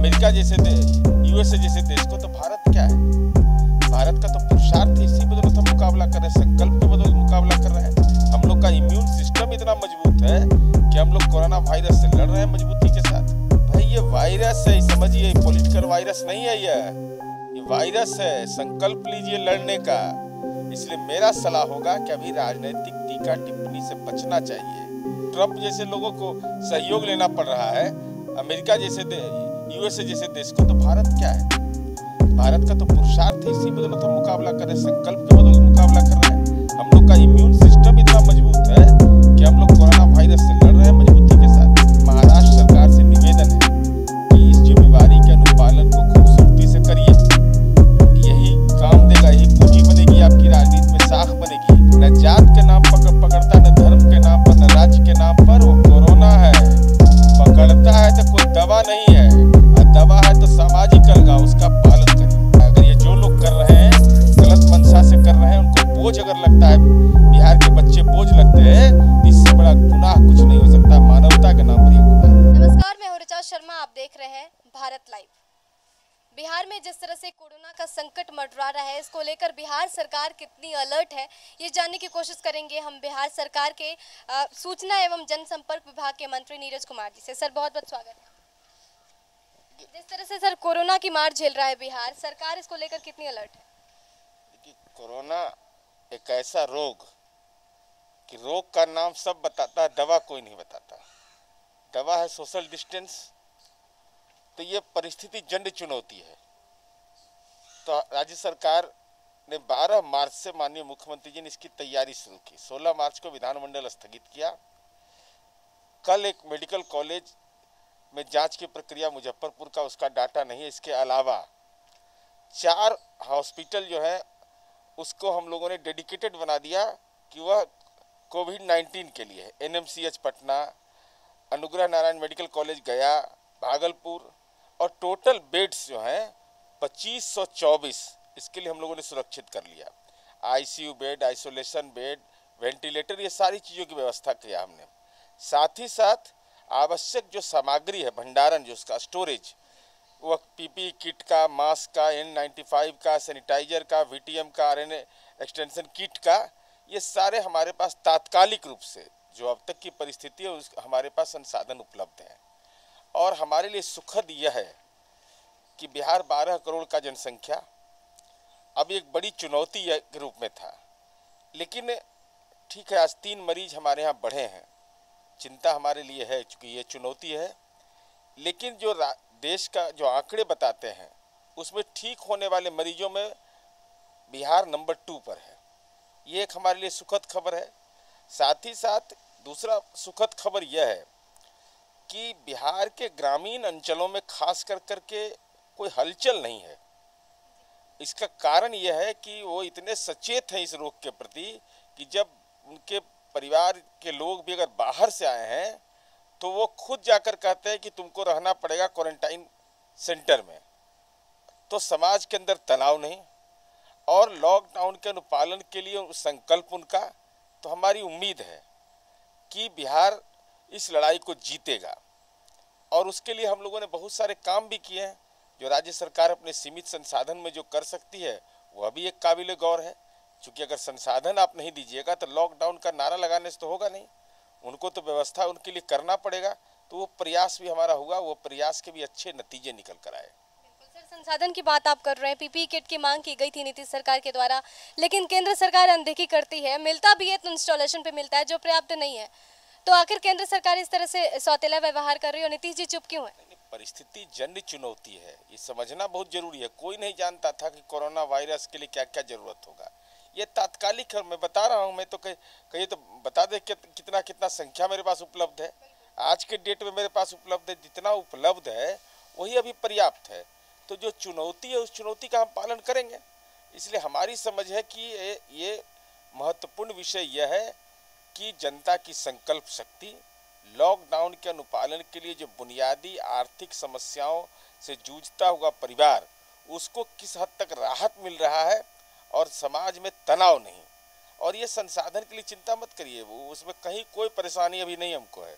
America जैसे USA जैसे देश को, तो भारत क्या है? भारत का तो पुरुषार्थ इसी बदौलत हम मुकाबला कर रहे हैं, संकल्प के बदौलत मुकाबला कर रहे हैं। हम लोग का इम्यून सिस्टम इतना मजबूत है कि हम लोग कोरोना वायरस से लड़ रहे हैं मजबूती के साथ। भाई ये वायरस है, समझिए, पॉलिटिकल वायरस नहीं है, ये वायरस है। संकल्प लीजिए लड़ने का। इसलिए मेरा सलाह होगा कि अभी राजनीतिक टीका टिप्पणी से बचना चाहिए। ट्रंप जैसे लोगों को सहयोग लेना पड़ रहा है, अमेरिका जैसे यूएसए जैसे देश को, तो भारत क्या है? भारत का तो पुरुषार्थ इसी बदौलत हम मुकाबला कर रहे हैं, संकल्प के बदौलत मुकाबला कर रहे हैं। हम लोग का इम्यून सिस्टम इतना मजबूत है कि हम लोग कोरोना वायरस से लड़ रहे हैं मजबूती के साथ। महाराष्ट्र सरकार से निवेदन है कि इस जिम्मेवारी के अनुपालन को खूबसूरती से करिए। यही काम देगा, यही पूंजी बनेगी, आपकी राजनीति में साख बनेगी। न जात के नाम पर पकड़ता, न धर्म के नाम पर, न राज्य के नाम पर। वो कोरोना है, पकड़ता है तो कोई दवा नहीं है, और दवा है तो सामाजिक अलगाव, उसका पालन करिए। अगर ये जो लोग कर रहे हैं गलत मंशा से कर रहे हैं, उनको बोझ अगर लगता है, बिहार के बच्चे बोझ लगते हैं, तो इससे बड़ा गुनाह कुछ नहीं हो सकता। मानवता के नाम पर यह गुनाह। नमस्कार, मैं हूं ऋचा शर्मा, आप देख रहे हैं भारत लाइव। बिहार में जिस तरह से कोरोना का संकट मंडरा रहा है, इसको लेकर बिहार सरकार कितनी अलर्ट है, ये जानने की कोशिश करेंगे हम बिहार सरकार के सूचना एवं जनसंपर्क विभाग के मंत्री नीरज कुमार जी से। सर, बहुत बहुत स्वागत है। जिस तरह से सर कोरोना की मार झेल रहा है बिहार, सरकार इसको लेकर कितनी अलर्ट है? देखिए, कोरोना एक ऐसा रोग कि रोग का नाम सब बताता है, दवा कोई नहीं बताता। दवा है सोशल डिस्टेंस। तो ये परिस्थिति जन्य चुनौती है। तो राज्य सरकार ने 12 मार्च से माननीय मुख्यमंत्री जी ने इसकी तैयारी शुरू की। 16 मार्च को विधानमंडल स्थगित किया। कल एक मेडिकल कॉलेज में जांच की प्रक्रिया मुजफ्फरपुर का, उसका डाटा नहीं है। इसके अलावा 4 हॉस्पिटल जो है उसको हम लोगों ने डेडिकेटेड बना दिया कि वह कोविड-19 के लिए है। NMCH Patna, Anugrah Narayan medical college गया, भागलपुर, और टोटल बेड्स जो हैं 2524, इसके लिए हम लोगों ने सुरक्षित कर लिया। ICU bed, isolation bed, ventilator, ये सारी चीज़ों की व्यवस्था किया हमने। साथ ही साथ आवश्यक जो सामग्री है, भंडारण, जो उसका स्टोरेज, वो पीपी किट का, मास्क का, N95 का, सैनिटाइजर का, VTM का, RNA एक्सटेंशन किट का, ये सारे हमारे पास तात्कालिक रूप से, जो अब तक की परिस्थिति है, उस हमारे पास संसाधन उपलब्ध हैं। और हमारे लिए सुखद यह है कि बिहार 12 करोड़ का जनसंख्या अब एक बड़ी चुनौती के रूप में था। लेकिन ठीक है, आज 3 मरीज हमारे यहाँ बढ़े हैं। चिंता हमारे लिए है, चूँकि ये चुनौती है। लेकिन जो देश का जो आंकड़े बताते हैं, उसमें ठीक होने वाले मरीजों में बिहार नंबर 2 पर है। ये एक हमारे लिए सुखद खबर है। साथ ही साथ दूसरा सुखद खबर यह है कि बिहार के ग्रामीण अंचलों में खास कर करके कोई हलचल नहीं है। इसका कारण यह है कि वो इतने सचेत हैं इस रोग के प्रति कि जब उनके परिवार के लोग भी अगर बाहर से आए हैं तो वो खुद जाकर कहते हैं कि तुमको रहना पड़ेगा क्वारंटाइन सेंटर में। तो समाज के अंदर तनाव नहीं, और लॉकडाउन के अनुपालन के लिए संकल्प उनका। तो हमारी उम्मीद है कि बिहार इस लड़ाई को जीतेगा। और उसके लिए हम लोगों ने बहुत सारे काम भी किए हैं। जो राज्य सरकार अपने सीमित संसाधन में जो कर सकती है, वह भी एक काबिल गौर है। क्योंकि अगर संसाधन आप नहीं दीजिएगा तो लॉकडाउन का नारा लगाने से तो होगा नहीं। उनको तो व्यवस्था उनके लिए करना पड़ेगा। तो वो प्रयास भी हमारा होगा, वो प्रयास के भी अच्छे नतीजे निकल कर आए। संसाधन की बात आप कर रहे हैं, पीपीई किट की मांग की गई थी नीतीश सरकार के द्वारा, लेकिन केंद्र सरकार अनदेखी करती है। मिलता भी है तो इंस्टॉलेशन पे मिलता है, जो पर्याप्त नहीं है। तो आखिर केंद्र सरकार इस तरह से सौतेला व्यवहार कर रही है और नीतीश जी चुप क्यों है? परिस्थिति जन्य चुनौती है, ये समझना बहुत जरूरी है। कोई नहीं जानता था कि कोरोना वायरस के लिए क्या क्या जरूरत होगा। ये तात्कालिक है, मैं बता रहा हूँ। मैं तो कहीं तो बता दे कितना कितना संख्या मेरे पास उपलब्ध है। आज के डेट में मेरे पास उपलब्ध है, जितना उपलब्ध है वही अभी पर्याप्त है। तो जो चुनौती है, उस चुनौती का हम पालन करेंगे। इसलिए हमारी समझ है कि ये महत्वपूर्ण विषय यह है कि जनता की संकल्प शक्ति, लॉकडाउन के अनुपालन के लिए जो बुनियादी आर्थिक समस्याओं से जूझता हुआ परिवार, उसको किस हद तक राहत मिल रहा है, और समाज में तनाव नहीं। और ये संसाधन के लिए चिंता मत करिए, वो उसमें कहीं कोई परेशानी अभी नहीं हमको है।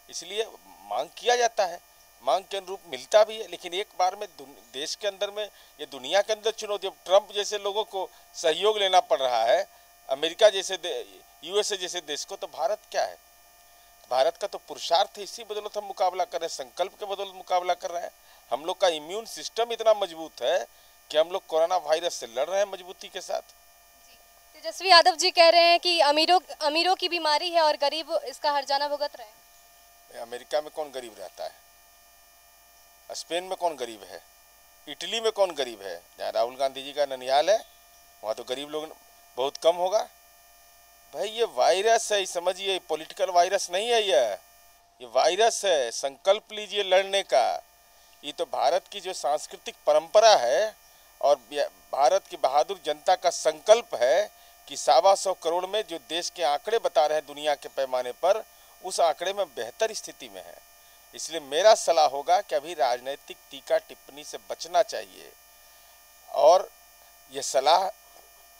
इसलिए मांग किया जाता है मांग के अनुरूप मिलता भी है, लेकिन एक बार में देश के अंदर में, ये दुनिया के अंदर चुनौती, ट्रंप जैसे लोगों को सहयोग लेना पड़ रहा है, अमेरिका जैसे यूएसए जैसे देश को, तो भारत क्या है? भारत का तो पुरुषार्थ है, इसी बदौलत हम मुकाबला कर रहे हैं, संकल्प के बदौलत मुकाबला कर रहे हैं। हम लोग का इम्यून सिस्टम इतना मजबूत है कि हम लोग कोरोना वायरस से लड़ रहे हैं मजबूती के साथ। तेजस्वी यादव जी कह रहे हैं कि अमीरों की बीमारी है और गरीब इसका हर्जाना भुगत रहे हैं। अमेरिका में कौन गरीब रहता है? स्पेन में कौन गरीब है? इटली में कौन गरीब है? जहाँ राहुल गांधी जी का ननिहाल है वहाँ तो गरीब लोग बहुत कम होगा। भाई ये वायरस है, समझिए, पॉलिटिकल वायरस नहीं है, ये वायरस है। संकल्प लीजिए लड़ने का। ये तो भारत की जो सांस्कृतिक परंपरा है और भारत की बहादुर जनता का संकल्प है कि 125 करोड़ में जो देश के आंकड़े बता रहे हैं दुनिया के पैमाने पर, उस आंकड़े में बेहतर स्थिति में है। इसलिए मेरा सलाह होगा कि अभी राजनीतिक टीका टिप्पणी से बचना चाहिए, और ये सलाह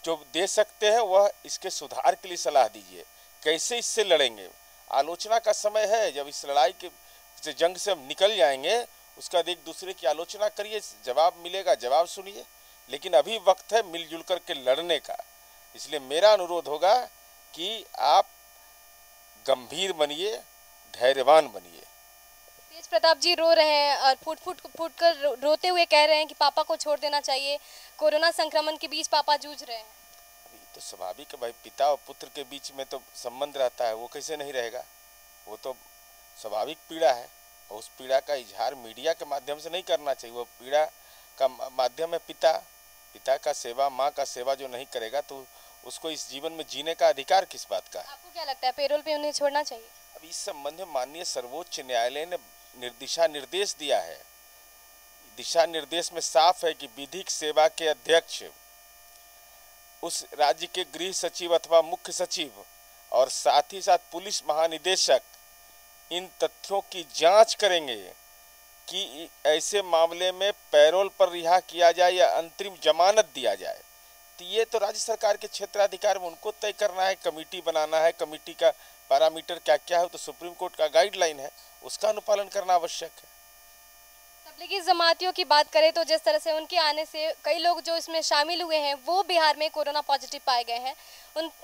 जो दे सकते हैं वह इसके सुधार के लिए सलाह दीजिए, कैसे इससे लड़ेंगे। आलोचना का समय है, जब इस लड़ाई के जंग से हम निकल जाएंगे उसका एक दूसरे की आलोचना करिए, जवाब मिलेगा, जवाब सुनिए, लेकिन अभी वक्त है मिलजुल कर के लड़ने का। इसलिए मेरा अनुरोध होगा कि आप गंभीर बनिए, धैर्यवान बनिए। तेज प्रताप जी रो रहे हैं और फूट कर रोते हुए कह रहे हैं कि पापा को छोड़ देना चाहिए, कोरोना संक्रमण के बीच पापा जूझ रहे हैं। अभी तो स्वाभाविक है भाई, पिता और पुत्र के बीच में तो संबंध रहता है, वो कैसे नहीं रहेगा? वो तो स्वाभाविक पीड़ा है, और उस पीड़ा का इजहार मीडिया के माध्यम से नहीं करना चाहिए। वो पीड़ा का माध्यम है पिता का सेवा, माँ का सेवा जो नहीं करेगा तो उसको इस जीवन में जीने का अधिकार किस बात का है? आपको क्या लगता है, पेरोल पे उन्हें छोड़ना चाहिए? अब इस संबंध में माननीय सर्वोच्च न्यायालय ने दिशा निर्देश दिया है। दिशा निर्देश में साफ है कि विधिक सेवा के अध्यक्ष उस राज्य के गृह सचिव अथवा मुख्य सचिव और साथ ही साथ पुलिस महानिदेशक इन तथ्यों की जांच करेंगे कि ऐसे मामले में पैरोल पर रिहा किया जाए या अंतरिम जमानत दिया जाए। तो ये तो राज्य सरकार के क्षेत्राधिकार में उनको तय करना है, कमेटी बनाना है, कमेटी का पैरामीटर क्या क्या है तो सुप्रीम कोर्ट का गाइडलाइन है, उसका अनुपालन करना आवश्यक है। तबलीगी जमातियों की बात करें तो जिस तरह से उनके आने से कई लोग जो इसमें शामिल हुए हैं वो बिहार में कोरोना पॉजिटिव पाए गए हैं,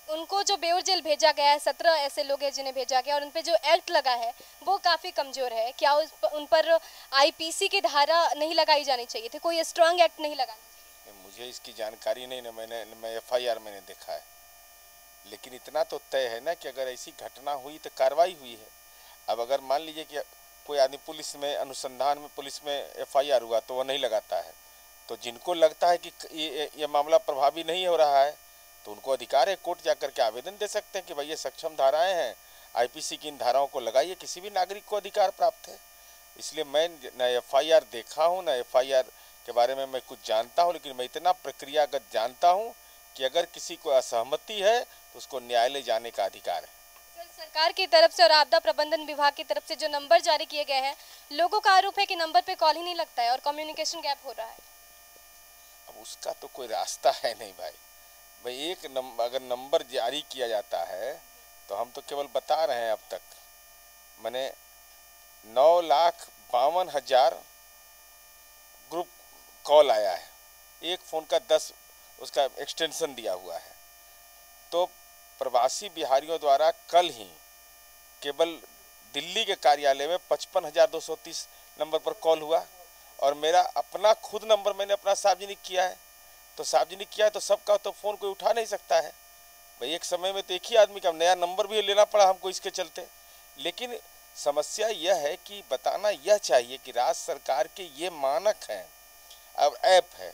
उनको जो बेऊर जेल भेजा गया है, 17 ऐसे लोग हैं जिन्हें भेजा गया, और उन पे जो एक्ट लगा है वो काफ़ी कमज़ोर है। क्या उन पर आईपीसी की धारा नहीं लगाई जानी चाहिए थी? कोई स्ट्रांग एक्ट नहीं लगाना चाहिए? मुझे इसकी जानकारी नहीं, मैं FIR मैंने देखा है, लेकिन इतना तो तय है ना कि अगर ऐसी घटना हुई तो कार्रवाई हुई है। अब अगर मान लीजिए कि कोई आदमी पुलिस में अनुसंधान में पुलिस में FIR हुआ तो वो नहीं लगाता है, तो जिनको लगता है कि ये मामला प्रभावी नहीं हो रहा है तो उनको अधिकार है, कोर्ट जाकर के आवेदन दे सकते हैं कि भाई ये सक्षम धाराएं हैं, IPC की इन धाराओं को लगाइए। किसी भी नागरिक को अधिकार प्राप्त है। इसलिए मैं न FIR देखा हूँ न FIR के बारे में मैं कुछ जानता हूँ, लेकिन मैं इतना प्रक्रियागत जानता हूँ कि अगर किसी को असहमति है तो उसको न्यायालय जाने का अधिकार है। सरकार की तरफ से और आपदा प्रबंधन विभाग की तरफ से जो नंबर जारी किए गए हैं, लोगों का आरोप है कि नंबर पे कॉल ही नहीं लगता है और कम्युनिकेशन गैप हो रहा है। अब उसका तो कोई रास्ता है नहीं भाई। एक अगर नंबर जारी किया जाता है तो हम तो केवल बता रहे हैं, अब तक मैंने 9,52,000 ग्रुप कॉल आया है, एक फ़ोन का 10 उसका एक्सटेंशन दिया हुआ है। तो प्रवासी बिहारियों द्वारा कल ही केवल दिल्ली के कार्यालय में 55,230 नंबर पर कॉल हुआ, और मेरा अपना खुद नंबर मैंने अपना सार्वजनिक किया है। तो सार्वजनिक किया है तो सबका तो फ़ोन कोई उठा नहीं सकता है भाई। एक समय में तो एक ही आदमी का नया नंबर भी लेना पड़ा हमको इसके चलते। लेकिन समस्या यह है कि बताना यह चाहिए कि राज्य सरकार के ये मानक हैं। अब ऐप है,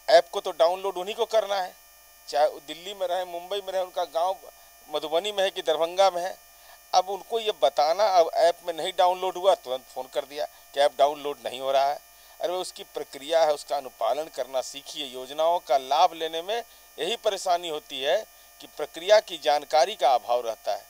ऐप को तो डाउनलोड उन्हीं को करना है, चाहे वो दिल्ली में रहे, मुंबई में रहे, उनका गांव मधुबनी में है कि दरभंगा में है। अब उनको ये बताना, अब ऐप में नहीं डाउनलोड हुआ तुरंत फ़ोन कर दिया कि ऐप डाउनलोड नहीं हो रहा है। अरे उसकी प्रक्रिया है, उसका अनुपालन करना सीखिए। योजनाओं का लाभ लेने में यही परेशानी होती है कि प्रक्रिया की जानकारी का अभाव रहता है।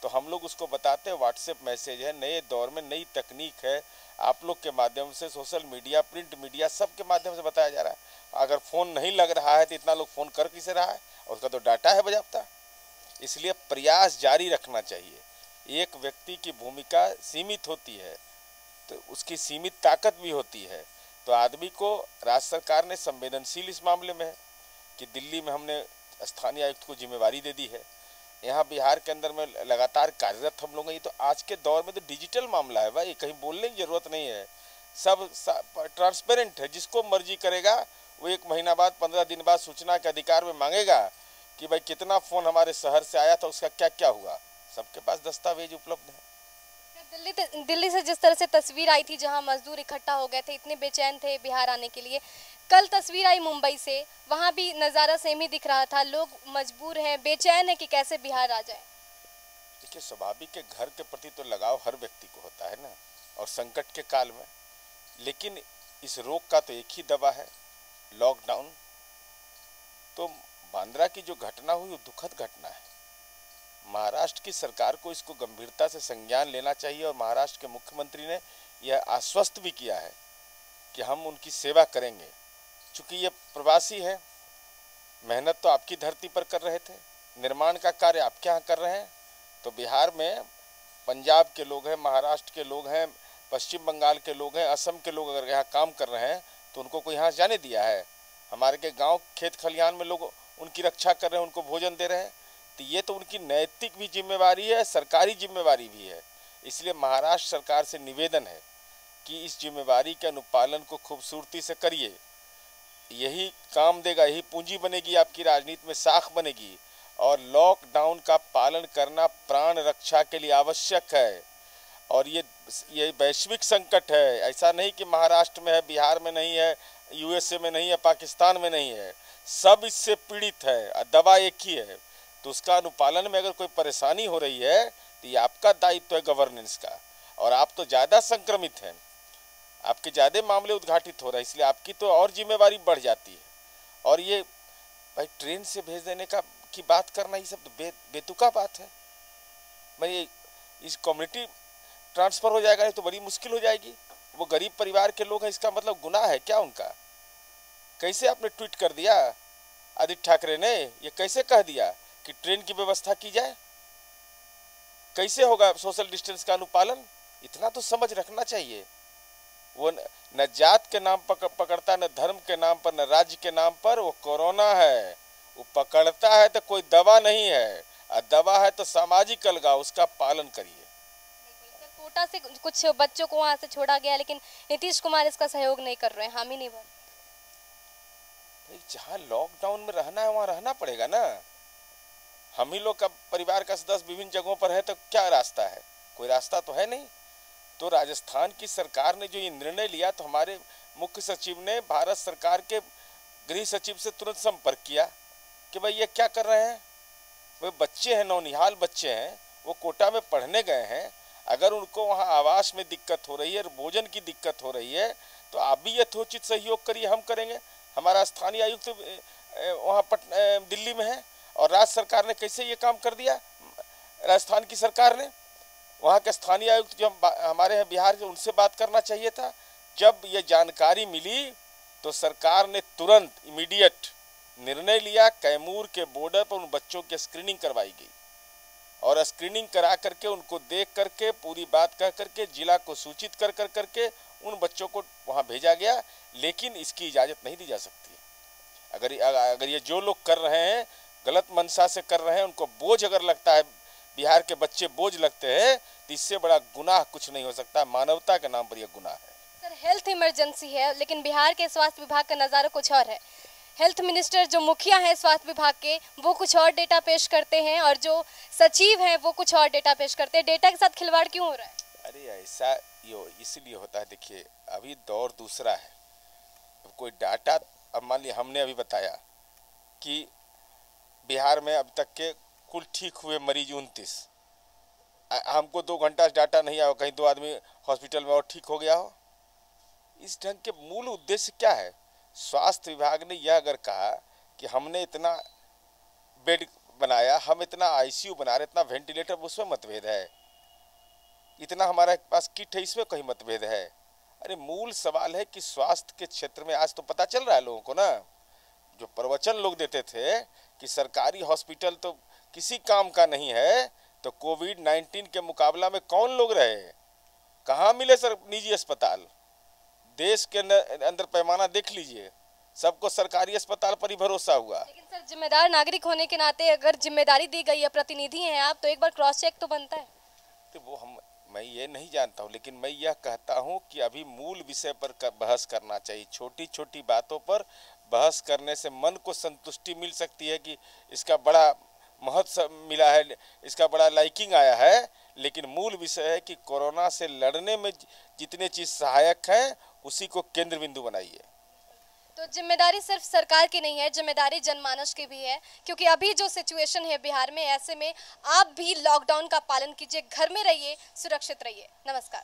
तो हम लोग उसको बताते हैं, व्हाट्सएप मैसेज है, नए दौर में नई तकनीक है, आप लोग के माध्यम से, सोशल मीडिया, प्रिंट मीडिया, सब के माध्यम से बताया जा रहा है। अगर फ़ोन नहीं लग रहा है तो इतना लोग फ़ोन कर किसे रहा है, और उसका तो डाटा है बजाता। इसलिए प्रयास जारी रखना चाहिए। एक व्यक्ति की भूमिका सीमित होती है, तो उसकी सीमित ताकत भी होती है। तो आदमी को राज्य सरकार ने संवेदनशील इस मामले में है कि दिल्ली में हमने स्थानीय आयुक्त को जिम्मेवारी दे दी है, यहाँ बिहार के अंदर में लगातार कार्यरत हम लोग हैं। ये तो आज के दौर में तो डिजिटल मामला है भाई, कहीं बोलने की जरूरत नहीं है, सब ट्रांसपेरेंट है। जिसको मर्जी करेगा वो 1 महीना बाद 15 दिन बाद सूचना के अधिकार में मांगेगा कि भाई कितना फ़ोन हमारे शहर से आया था, उसका क्या क्या हुआ, सबके पास दस्तावेज उपलब्ध है। दिल्ली से जिस तरह से तस्वीर आई थी जहां मजदूर इकट्ठा हो गए थे, इतने बेचैन थे बिहार आने के लिए, कल तस्वीर आई मुंबई से, वहां भी नज़ारा सेम ही दिख रहा था। लोग मजबूर हैं, बेचैन है कि कैसे बिहार आ जाए। देखिए, स्वाभाविक है, घर के प्रति तो लगाव हर व्यक्ति को होता है ना, और संकट के काल में। लेकिन इस रोग का तो एक ही दवा है, लॉकडाउन। तो बांद्रा की जो घटना हुई वो दुखद घटना है। महाराष्ट्र की सरकार को इसको गंभीरता से संज्ञान लेना चाहिए, और महाराष्ट्र के मुख्यमंत्री ने यह आश्वस्त भी किया है कि हम उनकी सेवा करेंगे। चूँकि ये प्रवासी हैं, मेहनत तो आपकी धरती पर कर रहे थे, निर्माण का कार्य आपके यहाँ कर रहे हैं, तो बिहार में पंजाब के लोग हैं, महाराष्ट्र के लोग हैं, पश्चिम बंगाल के लोग हैं, असम के लोग अगर यहाँ काम कर रहे हैं तो उनको कोई यहाँ जाने दिया है? हमारे के गांव खेत खलिहान में लोग उनकी रक्षा कर रहे हैं, उनको भोजन दे रहे हैं। तो ये तो उनकी नैतिक भी जिम्मेवारी है, सरकारी जिम्मेवारी भी है। इसलिए महाराष्ट्र सरकार से निवेदन है कि इस जिम्मेवारी के अनुपालन को खूबसूरती से करिए। यही काम देगा, यही पूंजी बनेगी, आपकी राजनीति में साख बनेगी। और लॉकडाउन का पालन करना प्राण रक्षा के लिए आवश्यक है। और ये वैश्विक संकट है, ऐसा नहीं कि महाराष्ट्र में है, बिहार में नहीं है, यूएसए में नहीं है, पाकिस्तान में नहीं है, सब इससे पीड़ित है। दवा एक ही है, तो उसका अनुपालन में अगर कोई परेशानी हो रही है तो ये आपका दायित्व है गवर्नेंस का। और आप तो ज़्यादा संक्रमित हैं, आपके ज़्यादा मामले उद्घाटित हो रहे हैं, इसलिए आपकी तो और जिम्मेवारी बढ़ जाती है। और ये भाई ट्रेन से भेज देने की बात करना, ये सब तो बेतुका बात है। मैं ये इस कम्युनिटी ट्रांसफ़र हो जाएगा नहीं तो बड़ी मुश्किल हो जाएगी। वो गरीब परिवार के लोग हैं, इसका मतलब गुनाह है क्या उनका? कैसे आपने ट्वीट कर दिया आदित्य ठाकरे ने, ये कैसे कह दिया कि ट्रेन की व्यवस्था की जाए? कैसे होगा सोशल डिस्टेंस का अनुपालन? इतना तो समझ रखना चाहिए। वो न जात के नाम पर पकड़ता, न धर्म के नाम पर, न राज्य के नाम पर। वो कोरोना है, वो पकड़ता है तो कोई दवा नहीं है, और दवा है तो सामाजिक अलगाव, उसका पालन करिए। कोटा से कुछ बच्चों को वहाँ से छोड़ा गया, लेकिन नीतीश कुमार इसका सहयोग नहीं कर रहे हैं, हामी नहीं भर। जहाँ लॉकडाउन में रहना है वहाँ रहना पड़ेगा ना। हम ही लोग का परिवार का सदस्य विभिन्न जगहों पर है, तो क्या रास्ता है? कोई रास्ता तो है नहीं। तो राजस्थान की सरकार ने जो ये निर्णय लिया, तो हमारे मुख्य सचिव ने भारत सरकार के गृह सचिव से तुरंत संपर्क किया कि भाई ये क्या कर रहे हैं। वे बच्चे हैं, नौनिहाल बच्चे हैं, वो कोटा में पढ़ने गए हैं। अगर उनको वहाँ आवास में दिक्कत हो रही है, भोजन की दिक्कत हो रही है, तो आप भी यथोचित सहयोग करिए, हम करेंगे। हमारा स्थानीय आयुक्त वहाँ दिल्ली में है, और राज्य सरकार ने कैसे ये काम कर दिया? राजस्थान की सरकार ने, वहाँ के स्थानीय आयुक्त जो हमारे हैं बिहार के, उनसे बात करना चाहिए था। जब ये जानकारी मिली तो सरकार ने तुरंत इमीडिएट निर्णय लिया, कैमूर के बॉर्डर पर उन बच्चों की स्क्रीनिंग करवाई गई, और स्क्रीनिंग करा करके उनको देख करके पूरी बात कह करके जिला को सूचित कर करके उन बच्चों को वहाँ भेजा गया। लेकिन इसकी इजाज़त नहीं दी जा सकती। अगर ये जो लोग कर रहे हैं गलत मंशा से कर रहे हैं, उनको बोझ अगर लगता है, बिहार के बच्चे बोझ लगते हैं, तो इससे बड़ा गुनाह कुछ नहीं हो सकता। मानवता के नाम पर यह गुनाह है। सर, हेल्थ इमरजेंसी है, लेकिन बिहार के स्वास्थ्य विभाग का नज़ारा कुछ और है। हेल्थ मिनिस्टर जो मुखिया हैं स्वास्थ्य विभाग के, वो कुछ और डेटा पेश करते हैं, और जो सचिव हैं वो कुछ और डेटा पेश करते हैं। डेटा के साथ खिलवाड़ क्यों हो रहा है? अरे ऐसा इसलिए होता है। देखिए, अभी दौर दूसरा है। कोई डाटा, अब मान लिया हमने अभी बताया कि बिहार में अब तक के कुल ठीक हुए मरीज 29, हमको 2 घंटा डाटा नहीं आया कहीं 2 आदमी हॉस्पिटल में और ठीक हो गया हो। इस ढंग के मूल उद्देश्य क्या है? स्वास्थ्य विभाग ने यह अगर कहा कि हमने इतना बेड बनाया, हम इतना आईसीयू बना रहे, इतना वेंटिलेटर, उसमें मतभेद है। इतना हमारे पास किट है, इसमें कहीं मतभेद है। अरे मूल सवाल है कि स्वास्थ्य के क्षेत्र में आज तो पता चल रहा है लोगों को ना, जो प्रवचन लोग देते थे कि सरकारी हॉस्पिटल तो किसी काम का नहीं है, तो कोविड-19 के मुकाबला में कौन लोग रहे? कहाँ मिले सर निजी अस्पताल? देश के अंदर पैमाना देख लीजिए, सबको सरकारी अस्पताल पर ही भरोसा हुआ। लेकिन सर जिम्मेदार नागरिक होने के नाते अगर जिम्मेदारी दी गई है, प्रतिनिधि हैं आप, तो एक बार क्रॉस चेक तो बनता है। तो वो मैं ये नहीं जानता हूँ, लेकिन मैं यह कहता हूँ कि अभी मूल विषय पर बहस करना चाहिए। छोटी छोटी बातों पर बहस करने से मन को संतुष्टि मिल सकती है कि इसका बड़ा महत्व मिला है, इसका बड़ा लाइकिंग आया है, लेकिन मूल विषय है कि कोरोना से लड़ने में जितने चीज़ सहायक हैं उसी को केंद्र बिंदु बनाइए। तो जिम्मेदारी सिर्फ सरकार की नहीं है, जिम्मेदारी जनमानस की भी है, क्योंकि अभी जो सिचुएशन है बिहार में, ऐसे में आप भी लॉकडाउन का पालन कीजिए, घर में रहिए, सुरक्षित रहिए। नमस्कार।